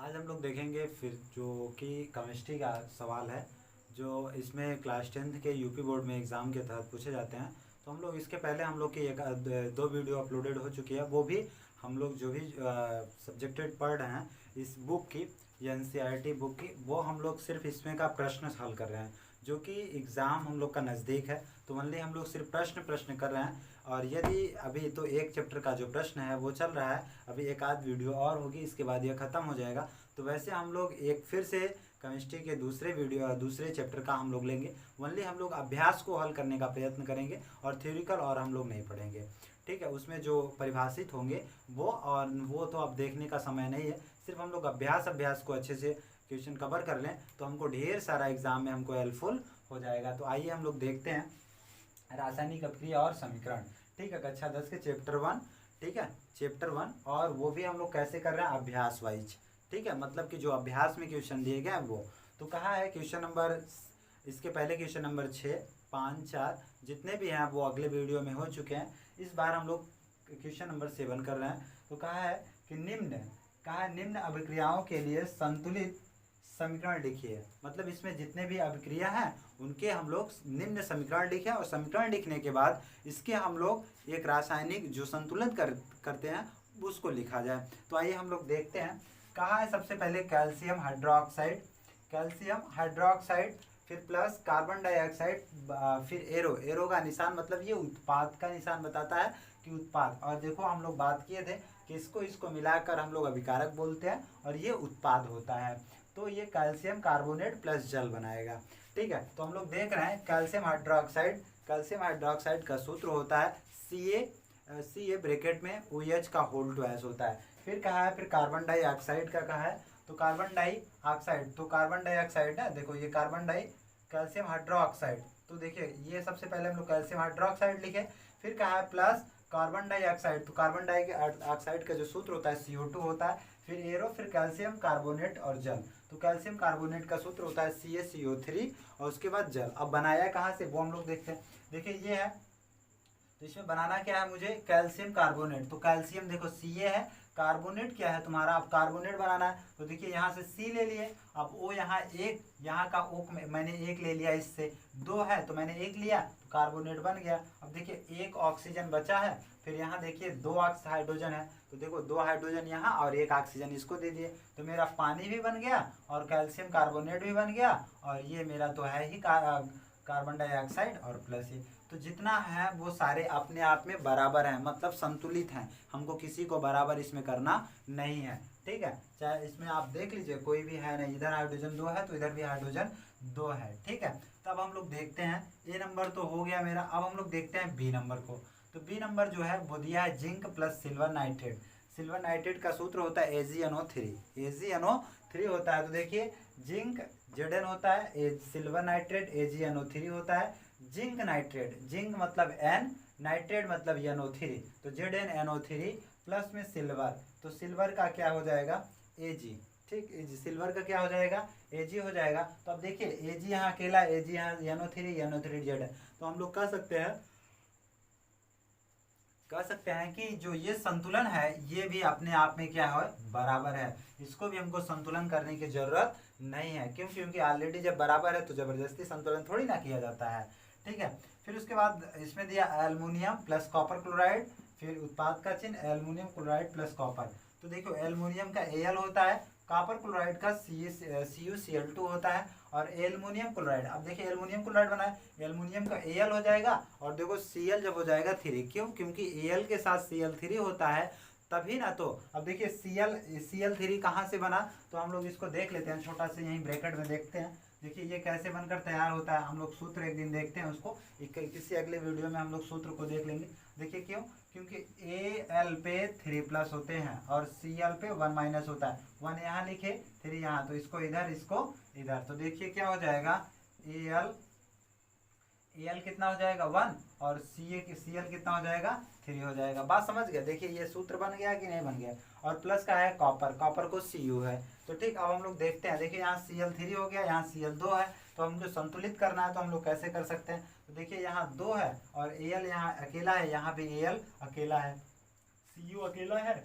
आज हम लोग देखेंगे फिर जो कि केमिस्ट्री का सवाल है जो इसमें क्लास 10th के यूपी बोर्ड में एग्ज़ाम के तहत पूछे जाते हैं। तो हम लोग इसके पहले हम लोग की दो वीडियो अपलोडेड हो चुकी है, वो भी हम लोग जो भी सब्जेक्टेड पढ़ रहे हैं इस बुक की, ये एनसीईआरटी बुक की, वो हम लोग सिर्फ इसमें का प्रश्न हल कर रहे हैं जो कि एग्ज़ाम हम लोग का नज़दीक है। तो ओनली हम लोग सिर्फ प्रश्न कर रहे हैं। और यदि अभी तो एक चैप्टर का जो प्रश्न है वो चल रहा है, अभी एक आध वीडियो और होगी, इसके बाद ये ख़त्म हो जाएगा। तो वैसे हम लोग एक फिर से केमिस्ट्री के दूसरे चैप्टर का हम लोग लेंगे। ओनली हम लोग अभ्यास को हल करने का प्रयत्न करेंगे और थ्योरिकल और हम लोग नहीं पढ़ेंगे, ठीक है। उसमें जो परिभाषित होंगे वो तो अब देखने का समय नहीं है। सिर्फ हम लोग अभ्यास को अच्छे से क्वेश्चन कवर कर लें तो हमको ढेर सारा एग्जाम में हमको हेल्पफुल हो जाएगा। तो आइए हम लोग देखते हैं रासायनिक अभिक्रिया और समीकरण, ठीक है, कक्षा 10 के चैप्टर 1, ठीक है, चैप्टर 1। और वो भी हम लोग कैसे कर रहे हैं, अभ्यास वाइज, ठीक है, मतलब कि जो अभ्यास में क्वेश्चन दिए गए हैं वो। तो कहा है क्वेश्चन नंबर, इसके पहले क्वेश्चन नंबर 6, 5, 4 जितने भी हैं वो अगले वीडियो में हो चुके हैं। इस बार हम लोग क्वेश्चन नंबर 7 कर रहे हैं। तो कहा है कि निम्न अभिक्रियाओं के लिए संतुलित समीकरण लिखिए। मतलब इसमें जितने भी अभिक्रिया हैं उनके हम लोग निम्न समीकरण लिखें और समीकरण लिखने के बाद इसके हम लोग एक रासायनिक जो संतुलन करते हैं उसको लिखा जाए। तो आइए हम लोग देखते हैं। कहा है सबसे पहले कैल्शियम हाइड्रोक्साइड, फिर प्लस कार्बन डाइऑक्साइड, फिर एरो का निशान, मतलब ये उत्पाद का निशान बताता है कि उत्पाद। और देखो हम लोग बात किए थे कि इसको मिलाकर हम लोग अभिकारक बोलते हैं और ये उत्पाद होता है। तो ये कैल्शियम कार्बोनेट प्लस जल बनाएगा, ठीक है। तो हम लोग देख रहे हैं कैल्शियम हाइड्रोक्साइड का सूत्र होता है सी ए ब्रैकेट में OH का होल टू एस होता है। फिर कहा है, फिर कार्बन डाइऑक्साइड का कहा है, तो कार्बन डाइऑक्साइड है, देखो ये कैल्शियम हाइड्रोक्साइड। तो देखिए ये सबसे पहले हम लोग कैल्शियम हाइड्रोक्साइड लिखे। फिर कहा है प्लस कार्बन डाइऑक्साइड, तो कार्बन डाइऑक्साइड का जो सूत्र होता है CO2 होता है। फिर एरो, फिर कैल्शियम कार्बोनेट और जल, तो कैल्शियम कार्बोनेट का सूत्र होता है CaCO3 और उसके बाद जल। अब बनाया कहाँ से वो हम लोग देखते हैं। देखिए ये है, तो इसमें बनाना क्या है मुझे, कैल्शियम कार्बोनेट। तो कैल्शियम देखो Ca है, कार्बोनेट क्या है तुम्हारा, अब कार्बोनेट बनाना है। तो देखिए यहाँ से C ले लिए, अब O यहाँ एक, यहाँ का O मैंने एक ले लिया, इससे 2 है तो मैंने 1 लिया, तो कार्बोनेट बन गया। अब देखिए 1 ऑक्सीजन बचा है, फिर यहाँ देखिए 2 हाइड्रोजन है, तो देखो 2 हाइड्रोजन यहाँ और 1 ऑक्सीजन इसको दे दिए, तो मेरा पानी भी बन गया और कैल्शियम कार्बोनेट भी बन गया। और ये मेरा तो है ही कार्बन डाइऑक्साइड और प्लस ये, तो जितना है वो सारे अपने आप में बराबर हैं, मतलब संतुलित हैं। हमको किसी को बराबर इसमें करना नहीं है, ठीक है। चाहे इसमें आप देख लीजिए कोई भी है नहीं, इधर हाइड्रोजन 2 है तो इधर भी हाइड्रोजन 2 है, ठीक है। तब हम लोग देखते हैं, ए नंबर तो हो गया मेरा। अब हम लोग देखते हैं बी नंबर को। तो बी नंबर जो है वो दिया है जिंक प्लस सिल्वर नाइट्रेट का सूत्र होता है AgNO3 होता है। तो देखिए जिंक Zn होता है, सिल्वर नाइट्रेट AgNO3 होता है। जिंक मतलब N, नाइट्रेट मतलब NO3, तो ZnNO3 प्लस में सिल्वर, तो सिल्वर का क्या हो जाएगा Ag, ठीक, सिल्वर का क्या हो जाएगा Ag हो जाएगा। तो अब देखिए Ag यहाँ अकेला, Ag यहाँ NO3 Z है, तो हम लोग कह सकते हैं कि जो ये संतुलन है ये भी अपने आप में क्या है, बराबर है। इसको भी हमको संतुलन करने की जरूरत नहीं है, क्यों, क्योंकि ऑलरेडी जब बराबर है तो जबरदस्ती संतुलन थोड़ी ना किया जाता है, ठीक है। फिर उसके बाद इसमें दिया एल्युमिनियम प्लस कॉपर क्लोराइड, फिर उत्पाद का चिन्ह एल्युमिनियम क्लोराइड प्लस कॉपर। तो देखो एल्युमिनियम का Al होता है, कॉपर क्लोराइड का CuCl2 होता है और एल्युमिनियम क्लोराइड, अब देखिए एल्युमिनियम क्लोराइड बना है, एल्युमिनियम का Al हो जाएगा और देखो Cl जब हो जाएगा 3, क्यों, क्योंकि Al के साथ Cl3 होता है तभी ना। तो अब देखिए Cl3 कहाँ से बना, तो हम लोग इसको देख लेते हैं, छोटा से यहीं ब्रैकेट में देखते हैं। देखिए ये कैसे बनकर तैयार होता है, हम लोग सूत्र एक दिन देखते हैं उसको, किसी अगले वीडियो में हम लोग सूत्र को देख लेंगे। देखिए क्यों, क्योंकि Al पे 3+ होते हैं और Cl पे 1- होता है, 1 यहाँ लिखे 3 यहाँ, तो इसको इधर, तो देखिए क्या हो जाएगा Al कितना हो जाएगा 1 और Cl कितना हो जाएगा 3 हो जाएगा। बात समझ गया, देखिए ये सूत्र बन गया कि नहीं बन गया। और प्लस का है कॉपर को Cu है, तो ठीक। अब हम लोग देखते हैं, देखिए यहाँ Cl3 हो गया, यहाँ Cl2 है, तो हमको संतुलित करना है, तो हम लोग कैसे कर सकते हैं। तो देखिए यहाँ 2 है और Al यहाँ अकेला है, यहाँ भी Al अकेला है, Cu अकेला है,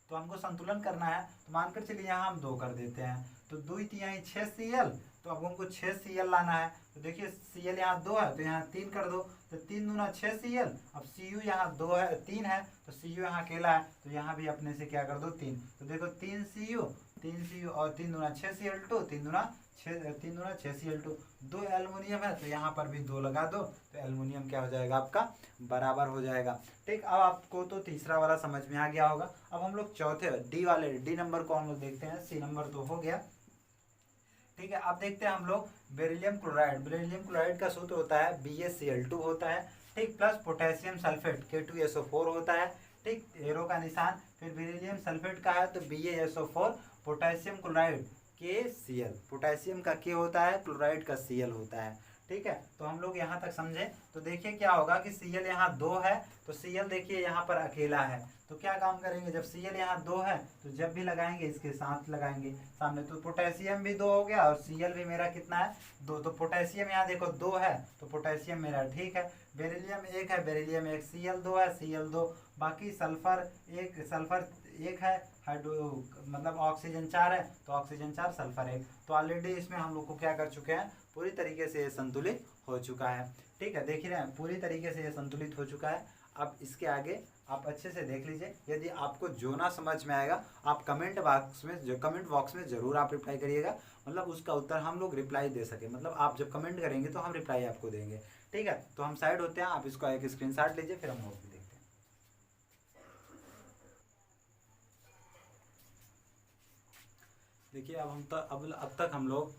तो हमको संतुलन करना है, तो मानकर चलिए यहाँ हम 2 कर देते हैं, तो 2 तिहाई 6 Cl, तो अब हमको 6 Cl लाना है। तो देखिए Cl यहाँ 2 है, तो यहाँ 3 कर दो, तो 3 दूना 6 Cl। अब Cu यहाँ 2 है, 3 है, तो Cu यहाँ अकेला है, तो यहाँ भी अपने से क्या कर दो 3, तो देखो 3 Cu और 3 दूना 6 Cl2, 3 दूना 6 Cl2, 2 एल्युमिनियम है, तो यहाँ पर भी 2 लगा दो, तो एल्युमिनियम क्या हो जाएगा आपका बराबर हो जाएगा। ठीक, अब आपको तो तीसरा वाला समझ में आ गया होगा। अब हम लोग चौथे डी नंबर को हम लोग देखते हैं। सी नंबर तो हो गया, ठीक है। अब देखते हैं हम लोग बेरिलियम क्लोराइड का सूत्र होता है BaCl2 होता है, ठीक, प्लस पोटेशियम सल्फेट K2SO4 होता है, ठीक, एरो का निशान। फिर बेरिलियम सल्फेट का है तो BaSO4, potassium chloride KCl, potassium का K होता है, क्लोराइड का Cl होता है, ठीक है। तो हम लोग यहाँ तक समझे। तो देखिए क्या होगा कि Cl यहाँ 2 है, तो Cl देखिए यहाँ पर अकेला है, तो क्या काम करेंगे, जब Cl यहाँ 2 है तो जब भी लगाएंगे इसके साथ लगाएंगे सामने, तो पोटेशियम भी 2 हो गया और Cl भी मेरा कितना है 2, तो पोटेशियम यहाँ देखो 2 है, तो पोटेशियम मेरा ठीक है। बेरिलियम 1 है, बेरिलियम 1, Cl 2 है, Cl 2, बाकी सल्फर 1 है, हाइड्रो मतलब ऑक्सीजन 4 है, तो ऑक्सीजन 4, सल्फर 1। तो ऑलरेडी इसमें हम लोग को क्या कर चुके हैं, पूरी तरीके से ये संतुलित हो चुका है, ठीक है। देख रहे हैं पूरी तरीके से ये संतुलित हो चुका है। अब इसके आगे आप अच्छे से देख लीजिए। यदि आपको जो ना समझ में आएगा आप कमेंट बॉक्स में ज़रूर आप रिप्लाई करिएगा, मतलब उसका उत्तर हम लोग रिप्लाई दे सके, मतलब आप जब कमेंट करेंगे तो हम रिप्लाई आपको देंगे, ठीक है। तो हम साइड होते हैं, आप इसको एक स्क्रीनशॉट लीजिए, फिर हम और भी देखते हैं। देखिए अब तक हम लोग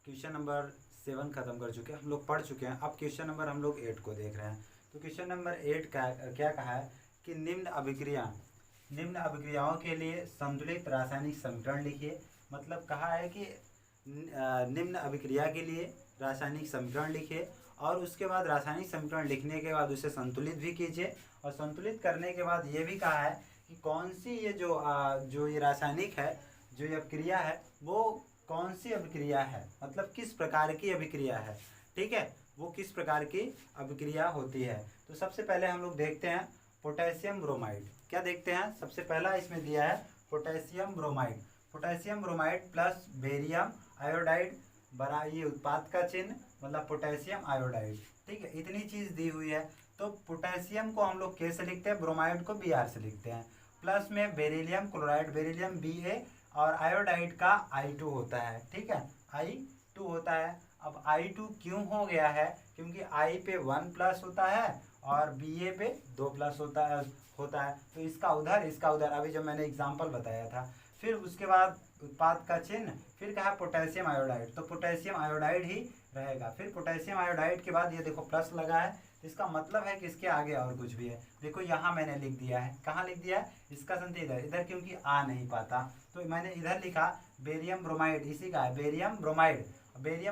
क्वेश्चन नंबर 7 खत्म कर चुके हैं, हम लोग पढ़ चुके हैं। अब क्वेश्चन नंबर हम लोग 8 को देख रहे हैं। तो क्वेश्चन नंबर 8 का क्या कहा है कि निम्न अभिक्रियाओं के लिए संतुलित रासायनिक समीकरण लिखिए। मतलब कहा है कि निम्न अभिक्रिया के लिए रासायनिक समीकरण लिखिए, और उसके बाद रासायनिक समीकरण लिखने के बाद उसे संतुलित भी कीजिए, और संतुलित करने के बाद ये भी कहा है कि कौन सी ये जो ये रासायनिक है, जो ये अभिक्रिया है वो कौन सी अभिक्रिया है, मतलब किस प्रकार की अभिक्रिया है, ठीक है, वो किस प्रकार की अभिक्रिया होती है। तो सबसे पहले हम लोग देखते हैं पोटेशियम ब्रोमाइड। क्या देखते हैं, सबसे पहला इसमें दिया है potassium bromide plus barium iodide बड़ा ये उत्पाद का चिन्ह, मतलब पोटेशियम आयोडाइड, ठीक है। इतनी चीज़ दी हुई है। तो पोटेशियम को हम लोग K से लिखते हैं, ब्रोमाइड को Br से लिखते हैं, प्लस में बेरिलियम क्लोराइड, बेरिलियम Ba, और आयोडाइड का I2 होता है, ठीक है, I2 होता है। अब I2 क्यों हो गया है, क्योंकि I पे 1+ होता है और Ba पे 2+ होता है, तो इसका उधर अभी जो मैंने एग्जाम्पल बताया था। फिर उसके बाद उत्पाद का चिन्ह, फिर कहा पोटेशियम आयोडाइड, तो पोटेशियम आयोडाइड ही रहेगा। फिर पोटेशियम आयोडाइड के बाद ये देखो प्लस लगा है, इसका मतलब है कि इसके आगे और कुछ भी है। देखो यहाँ मैंने लिख दिया है, कहाँ लिख दिया है, इसका संधि इधर क्योंकि आ नहीं पाता, तो मैंने इधर लिखा बेरियम ब्रोमाइड, इसी का है बेरियम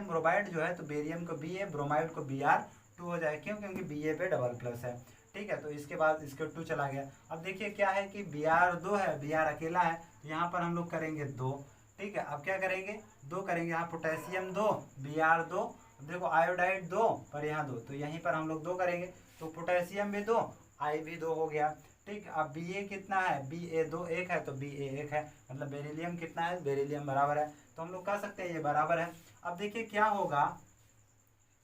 ब्रोमाइड जो है, तो बेरियम को Ba, ब्रोमाइड को Br2 हो जाए, क्यों, क्योंकि Ba पे डबल+ है, ठीक है। तो इसके बाद इसके 2 चला गया। अब देखिए क्या है कि Br2 है, Br अकेला है, तो यहाँ पर हम लोग करेंगे 2, ठीक है। अब क्या करेंगे, 2 करेंगे, यहाँ पोटेशियम 2, Br2, देखो आयोडाइड 2 पर यहाँ 2, तो यहीं पर हम लोग 2 करेंगे, तो पोटेशियम भी 2, I भी 2 हो गया, ठीक। अब Ba कितना है, Ba2 1 है, तो Ba 1 है, मतलब बेरिलियम कितना है, बेरिलियम बराबर है, तो हम लोग कह सकते हैं ये बराबर है। अब देखिए क्या होगा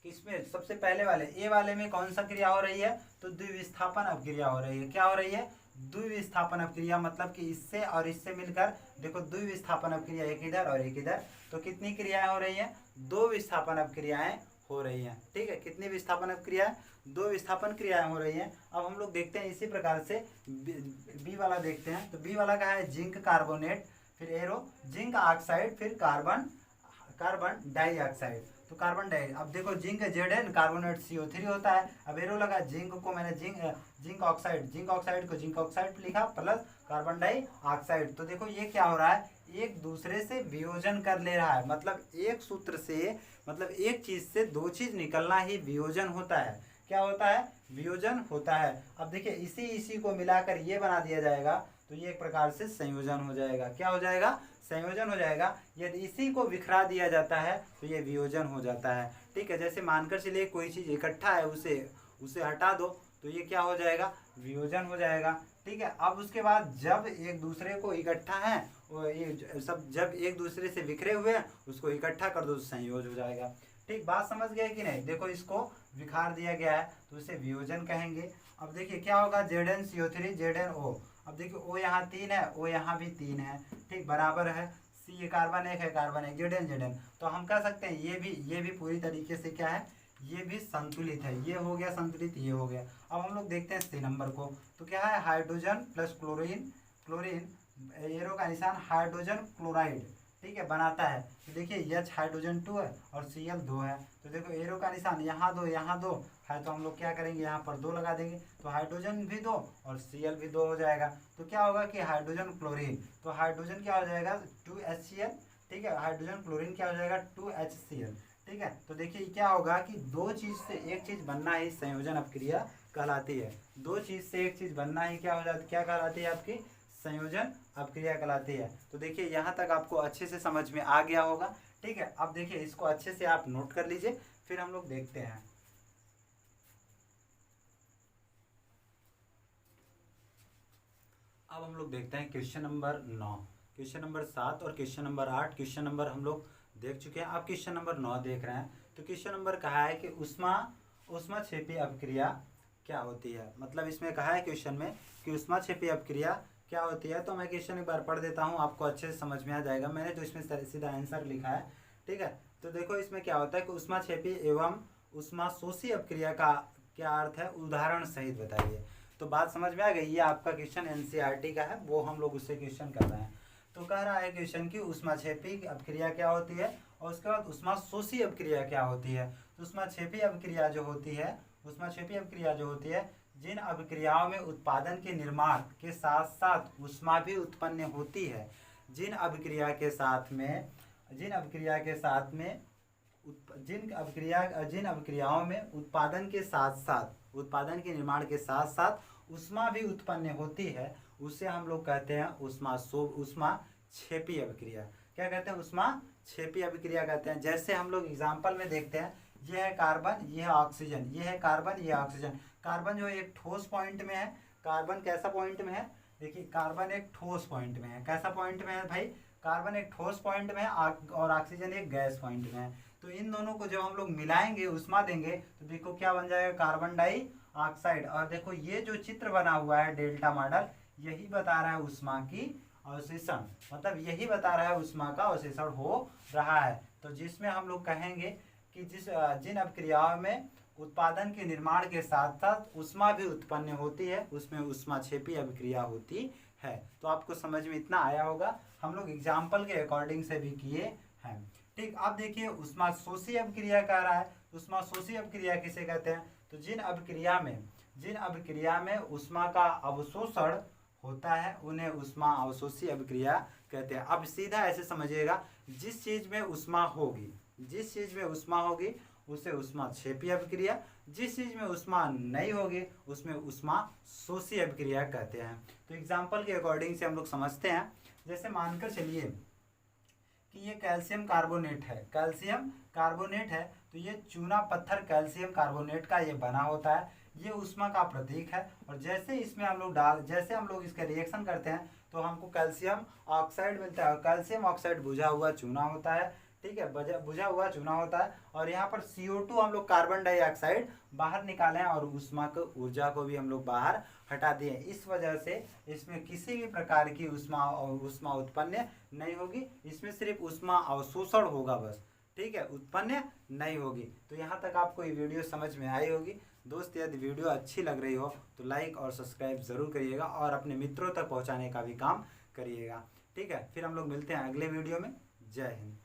कि इसमें सबसे पहले वाले ए वाले में कौन सा क्रिया हो रही है, तो द्विविस्थापन अभिक्रिया हो रही है। क्या हो रही है, द्विविस्थापन अभिक्रिया, मतलब कि इससे और इससे मिलकर देखो द्विविस्थापन अभिक्रिया, एक इधर और एक इधर, तो कितनी क्रियाएं हो रही हैं, 2 विस्थापन अभिक्रियाएं हो रही हैं, ठीक है। कितनी विस्थापन अभिक्रिया, 2 विस्थापन क्रियाएं हो रही हैं। अब हम लोग देखते हैं इसी प्रकार से बी वाला देखते हैं। तो बी वाला का है जिंक कार्बोनेट, फिर एरो जिंक ऑक्साइड, फिर कार्बन डाइऑक्साइड, तो कार्बन डाई। अब देखो जिंक Zn, कार्बोनेट CO3 होता है। अब एरो लगा जिंक को, मैंने जिंक ऑक्साइड को जिंक ऑक्साइड लिखा, प्लस कार्बन डाइऑक्साइड। तो देखो ये क्या हो रहा है, एक दूसरे से वियोजन कर ले रहा है, मतलब एक सूत्र से, मतलब एक चीज से 2 चीज निकलना ही वियोजन होता है। क्या होता है, वियोजन होता है। अब देखिए इसी को मिलाकर ये बना दिया जाएगा, तो ये एक प्रकार से संयोजन हो जाएगा। क्या हो जाएगा, संयोजन हो जाएगा। यदि इसी को बिखरा दिया जाता है तो ये वियोजन हो जाता है, ठीक है। जैसे मानकर चलिए कोई चीज़ इकट्ठा है, उसे हटा दो, तो ये क्या हो जाएगा, वियोजन हो जाएगा। ठीक है, अब उसके बाद जब एक दूसरे को इकट्ठा है, वो ये सब जब एक दूसरे से बिखरे हुए हैं उसको इकट्ठा कर दो तो संयोज हो जाएगा। ठीक, बात समझ गए कि नहीं। देखो इसको विखार दिया गया है तो इसे वियोजन कहेंगे। अब देखिए क्या होगा, ZnCO3 ZnO। अब देखिए O यहाँ 3 है, O यहाँ भी 3 है, ठीक, बराबर है। C ये कार्बन 1 है, कार्बन 1, Zn तो हम कह सकते हैं ये भी पूरी तरीके से क्या है, ये भी संतुलित है। ये हो गया संतुलित, ये हो गया। अब हम लोग देखते हैं C नंबर को, तो क्या है, हाइड्रोजन प्लस क्लोरीन एरो का निशान हाइड्रोजन क्लोराइड, ठीक है, बनाता है। तो देखिए H हाइड्रोजन 2 है और Cl 2 है। तो देखो एरो का निशान यहाँ 2 है, तो हम लोग क्या करेंगे, यहाँ पर 2 लगा देंगे, तो हाइड्रोजन भी 2 और Cl भी 2 हो जाएगा। तो क्या होगा कि हाइड्रोजन क्लोरीन, तो हाइड्रोजन क्या हो जाएगा 2HCl, ठीक है, हाइड्रोजन क्लोरीन क्या हो जाएगा 2HCl, ठीक है। तो देखिए क्या होगा कि दो चीज से एक चीज बनना ही संयोजन अपक्रिया कहलाती है। दो चीज से एक चीज बनना ही क्या हो जाती, क्या कहलाती है, आपकी संयोजन अपक्रिया कहलाती है। तो देखिए यहाँ तक आपको अच्छे से समझ में आ गया होगा। ठीक है, अब देखिए इसको अच्छे से आप नोट कर लीजिए, फिर हम लोग देखते हैं। अब हम लोग देखते हैं क्वेश्चन नंबर 9, क्वेश्चन नंबर 7 और क्वेश्चन नंबर 8। क्वेश्चन नंबर हम लोग देख चुके हैं, आप क्वेश्चन नंबर 9 देख रहे हैं। तो क्वेश्चन नंबर कहा है कि ऊष्माक्षेपी अपक्रिया क्या होती है। मतलब इसमें कहा है क्वेश्चन में कि ऊष्माक्षेपी अपक्रिया क्या होती है। तो मैं क्वेश्चन एक बार पढ़ देता हूँ, आपको अच्छे से समझ में आ जाएगा। मैंने तो इसमें सीधा आंसर लिखा है, ठीक है। तो देखो इसमें क्या होता है कि ऊष्माक्षेपी एवं ऊष्माशोषी अपक्रिया का क्या अर्थ है, उदाहरण सहित बताइए। तो बात समझ में आ गई। ये आपका क्वेश्चन NCERT का है, वो हम लोग उससे क्वेश्चन कर रहे हैं। तो कह रहा है क्वेश्चन की ऊष्माक्षेपी अपक्रिया क्या होती है और उसके बाद ऊष्माशोषी अपक्रिया क्या होती है। तो ऊष्माक्षेपी अपक्रिया जो होती है, जिन अपक्रियाओं में उत्पादन के निर्माण के साथ साथ ऊष्मा भी उत्पन्न होती है, जिन अपक्रियाओं में उत्पादन के निर्माण के साथ साथ ऊष्मा भी उत्पन्न होती है, उसे हम लोग कहते हैं ऊष्माक्षेपी अपक्रिया। क्या कहते हैं, ऊष्माक्षेपी अपक्रिया कहते हैं। जैसे हम लोग एग्जाम्पल में देखते हैं, ये है कार्बन, ये है ऑक्सीजन, ये है कार्बन, ये ऑक्सीजन। कार्बन जो एक ठोस पॉइंट में है, कार्बन कैसा पॉइंट में है, देखिए कार्बन एक ठोस पॉइंट में है। कैसा पॉइंट में है भाई, कार्बन एक ठोस पॉइंट में है और ऑक्सीजन एक गैस पॉइंट में है। तो इन दोनों को जब हम लोग मिलाएंगे, उष्मा देंगे, तो देखो क्या बन जाएगा, कार्बन डाइऑक्साइड। और देखो ये जो चित्र बना हुआ है डेल्टा मॉडल, यही बता रहा है उष्मा की अवशोषण, मतलब यही बता रहा है उष्मा का अवशोषण हो रहा है। तो जिसमें हम लोग कहेंगे कि जिन अपक्रियाओं में उत्पादन के निर्माण के साथ साथ ऊष्मा भी उत्पन्न होती है, उसमें ऊष्माक्षेपी अपक्रिया होती है। तो आपको समझ में इतना आया होगा, हम लोग एग्जाम्पल के अकॉर्डिंग से भी किए हैं। ठीक, अब देखिए ऊष्माशोषी अपक्रिया कह रहा है। ऊष्माशोषी अपक्रिया किसे कहते हैं, तो जिन अपक्रिया में ऊष्मा का अवशोषण होता है उन्हें ऊष्मा अवशोषी अपक्रिया कहते हैं। अब सीधा ऐसे समझिएगा, जिस चीज में ऊष्मा होगी उसे ऊष्माक्षेपी अपक्रिया, जिस चीज में ऊष्मा नहीं होगी उसमें ऊष्माशोषी अपक्रिया कहते हैं। तो एग्जाम्पल के अकॉर्डिंग से हम लोग समझते हैं। जैसे मानकर चलिए कि ये कैल्शियम कार्बोनेट है, तो ये चूना पत्थर कैल्शियम कार्बोनेट का ये बना होता है, ये ऊष्मा का प्रतीक है। और जैसे इसमें हम लोग इसका रिएक्शन करते हैं तो हमको कैल्शियम ऑक्साइड मिलता है। कैल्शियम ऑक्साइड बुझा हुआ चूना होता है, ठीक है, बुझा हुआ चूना होता है। और यहाँ पर CO2 हम लोग कार्बन डाइऑक्साइड बाहर निकाले हैं और ऊष्मा को ऊर्जा को भी हम लोग बाहर हटा दिए। इस वजह से इसमें किसी भी प्रकार की ऊष्मा उत्पन्न नहीं होगी, इसमें सिर्फ ऊष्मा अवशोषण होगा बस, ठीक है, उत्पन्न नहीं होगी। तो यहाँ तक आपको ये वीडियो समझ में आई होगी। दोस्त यदि वीडियो अच्छी लग रही हो तो लाइक और सब्सक्राइब ज़रूर करिएगा और अपने मित्रों तक पहुँचाने का भी काम करिएगा, ठीक है। फिर हम लोग मिलते हैं अगले वीडियो में। जय हिंद।